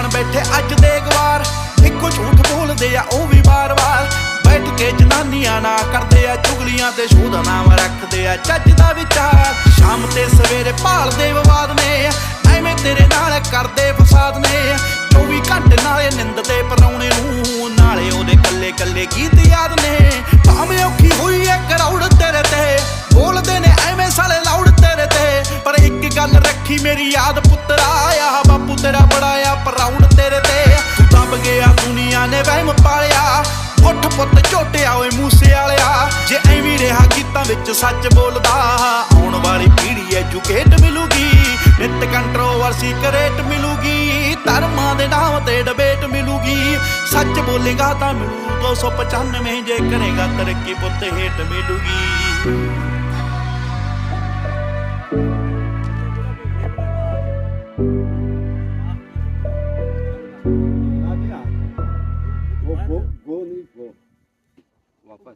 बन बैठे अज दे गवार, इको झूठ बोलदे आ ओ भी बार बार। बैठ के जनानियां ना करदे आ चुगलियां ते शो दा नाम रखदे आ चज दा विचार। शाम ते सवेरे भालदे विवाद ने, एवें तेरे नाल करदे फसाद ने। 24 घंटे नाले निंददे परौणे नूं, नाले ओदे कल्ले कल्ले गीत याद ने। भावें औखी होई ऐ करौड़ तेरे ते, बोलदे ने एवें साले लाउड तेरे ते। पर एक गल रखी मेरी याद पुत्तरा, आ बापू तेरा बड़ा आ प्राउड तेरे ते। तू दब गया दुनिया ने वहम पालिया, उठ पुत झोटिया ओए मूसे वालिया। जे एवीं रहा गीतां विच सच बोलदा, आउण वाली पीढ़ी एजुकेट मिलूगी। नित कंट्रोवर्सी करेट मिलूगी, धर्मां दे नाम ते डिबेट मिलूगी। सच बोलेगा तां मिलू 295, जे करेगा तरक्की पुत हेट मिलूगी। वो नहीं वो वापस